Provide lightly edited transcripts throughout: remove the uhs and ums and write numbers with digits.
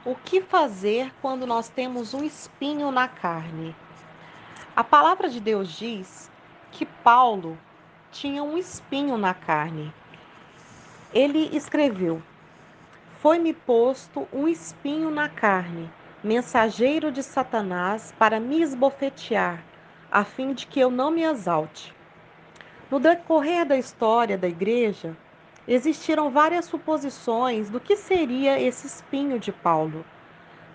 O que fazer quando nós temos um espinho na carne? A palavra de Deus diz que Paulo tinha um espinho na carne. Ele escreveu: Foi-me posto um espinho na carne, mensageiro de Satanás para me esbofetear, a fim de que eu não me exalte. No decorrer da história da igreja, existiram várias suposições do que seria esse espinho de Paulo.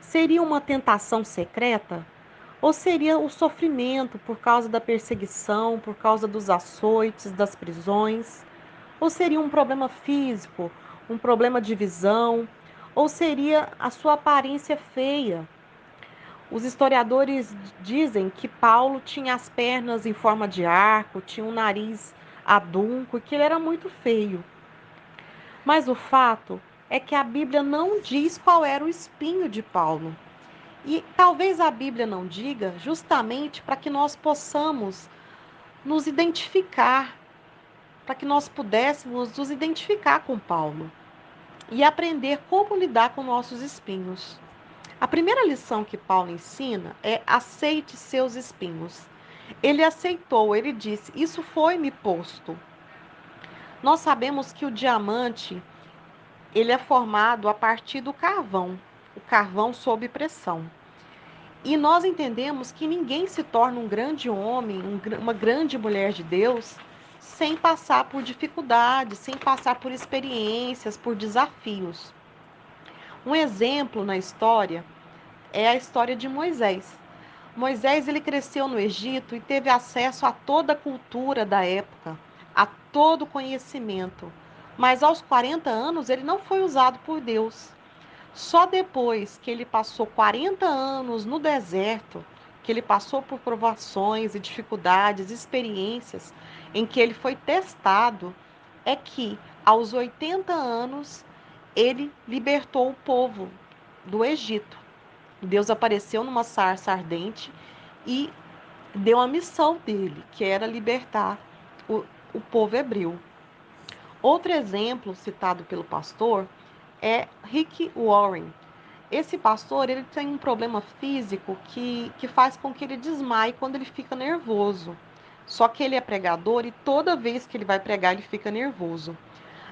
Seria uma tentação secreta? Ou seria o sofrimento por causa da perseguição, por causa dos açoites, das prisões? Ou seria um problema físico, um problema de visão? Ou seria a sua aparência feia? Os historiadores dizem que Paulo tinha as pernas em forma de arco, tinha um nariz adunco e que ele era muito feio. Mas o fato é que a Bíblia não diz qual era o espinho de Paulo. E talvez a Bíblia não diga justamente para que nós possamos nos identificar, para que nós pudéssemos nos identificar com Paulo e aprender como lidar com nossos espinhos. A primeira lição que Paulo ensina é: aceite seus espinhos. Ele aceitou, ele disse: Isso foi-me posto. Nós sabemos que o diamante, ele é formado a partir do carvão, o carvão sob pressão. E nós entendemos que ninguém se torna um grande homem, uma grande mulher de Deus, sem passar por dificuldades, sem passar por experiências, por desafios. Um exemplo na história é a história de Moisés. Moisés, ele cresceu no Egito e teve acesso a toda a cultura da época, a todo o conhecimento. Mas aos 40 anos ele não foi usado por Deus. Só depois que ele passou 40 anos no deserto, que ele passou por provações e dificuldades, experiências, em que ele foi testado, é que aos 80 anos ele libertou o povo do Egito. Deus apareceu numa sarça ardente e deu a missão dele, que era libertar o povo hebreu. Outro exemplo citado pelo pastor é Rick Warren. Esse pastor, ele tem um problema físico que faz com que ele desmaie quando ele fica nervoso. Só que ele é pregador e toda vez que ele vai pregar, ele fica nervoso.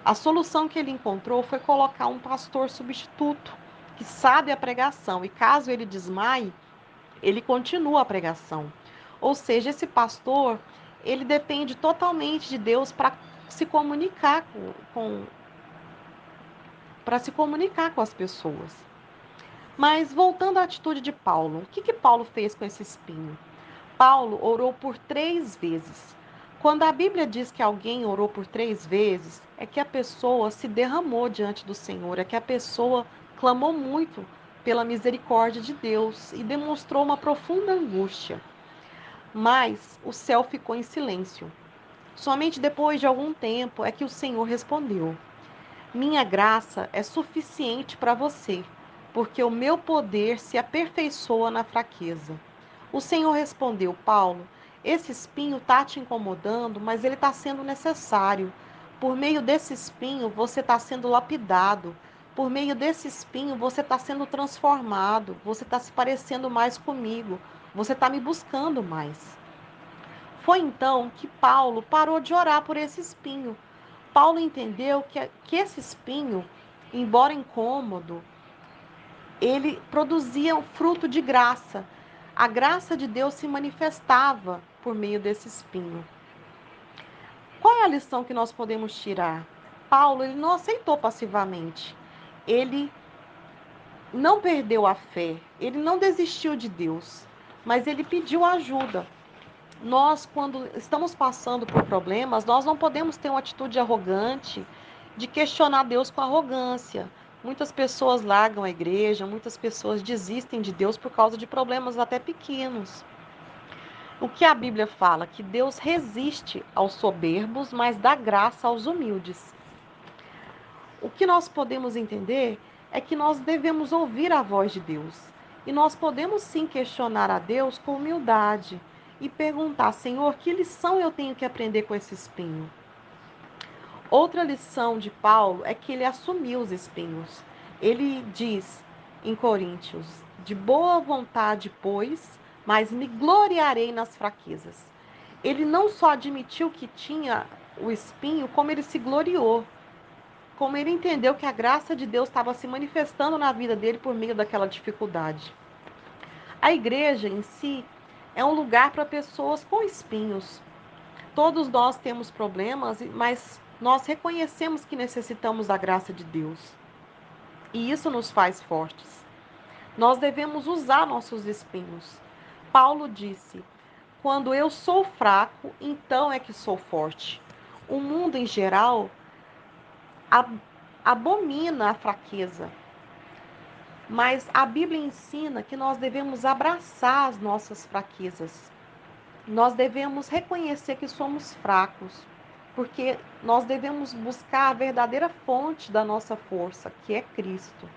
A solução que ele encontrou foi colocar um pastor substituto, que sabe a pregação, e caso ele desmaie, ele continua a pregação. Ou seja, esse pastor, ele depende totalmente de Deus para se comunicar para se comunicar com as pessoas. Mas voltando à atitude de Paulo, o que Paulo fez com esse espinho? Paulo orou por 3 vezes. Quando a Bíblia diz que alguém orou por 3 vezes, é que a pessoa se derramou diante do Senhor, é que a pessoa clamou muito pela misericórdia de Deus e demonstrou uma profunda angústia. Mas o céu ficou em silêncio. Somente depois de algum tempo é que o Senhor respondeu: Minha graça é suficiente para você, porque o meu poder se aperfeiçoa na fraqueza. O Senhor respondeu: Paulo, esse espinho está te incomodando, mas ele está sendo necessário. Por meio desse espinho, você está sendo lapidado. Por meio desse espinho, você está sendo transformado. Você está se parecendo mais comigo. Você está me buscando mais. Foi então que Paulo parou de orar por esse espinho. Paulo entendeu que esse espinho, embora incômodo, ele produzia um fruto de graça. A graça de Deus se manifestava por meio desse espinho. Qual é a lição que nós podemos tirar? Paulo, ele não aceitou passivamente. Ele não perdeu a fé, ele não desistiu de Deus, mas ele pediu ajuda. Nós, quando estamos passando por problemas, nós não podemos ter uma atitude arrogante de questionar Deus com arrogância. Muitas pessoas largam a igreja, muitas pessoas desistem de Deus por causa de problemas até pequenos. O que a Bíblia fala? Que Deus resiste aos soberbos, mas dá graça aos humildes. O que nós podemos entender é que nós devemos ouvir a voz de Deus. E nós podemos sim questionar a Deus com humildade e perguntar: Senhor, que lição eu tenho que aprender com esse espinho? Outra lição de Paulo é que ele assumiu os espinhos. Ele diz em Coríntios: de boa vontade, pois, mas me gloriarei nas fraquezas. Ele não só admitiu que tinha o espinho, como ele se gloriou, como ele entendeu que a graça de Deus estava se manifestando na vida dele por meio daquela dificuldade. A igreja em si é um lugar para pessoas com espinhos. Todos nós temos problemas, mas nós reconhecemos que necessitamos da graça de Deus. E isso nos faz fortes. Nós devemos usar nossos espinhos. Paulo disse: quando eu sou fraco, então é que sou forte. O mundo em geral abomina a fraqueza, mas a Bíblia ensina que nós devemos abraçar as nossas fraquezas. Nós devemos reconhecer que somos fracos, porque nós devemos buscar a verdadeira fonte da nossa força, que é Cristo.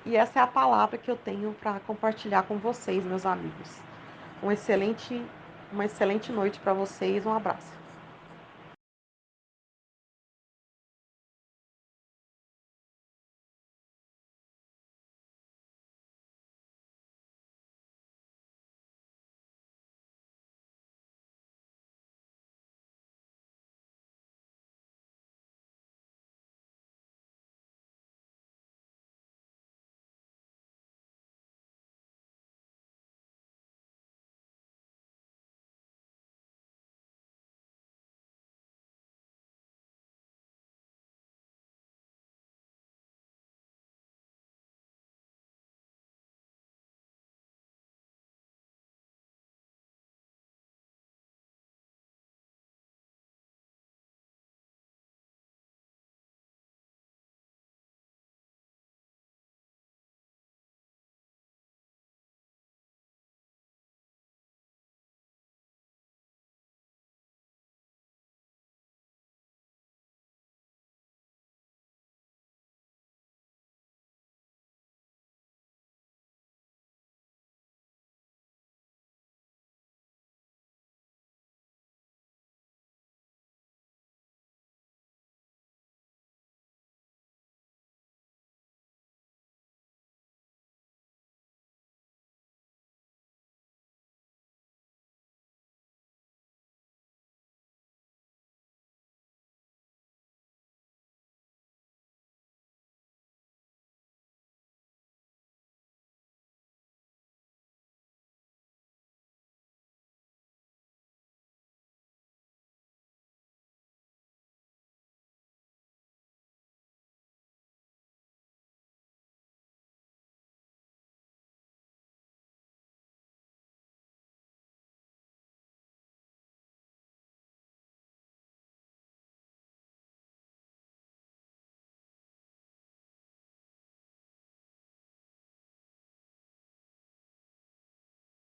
E essa é a palavra que eu tenho para compartilhar com vocês, meus amigos. Uma excelente noite para vocês. Um abraço.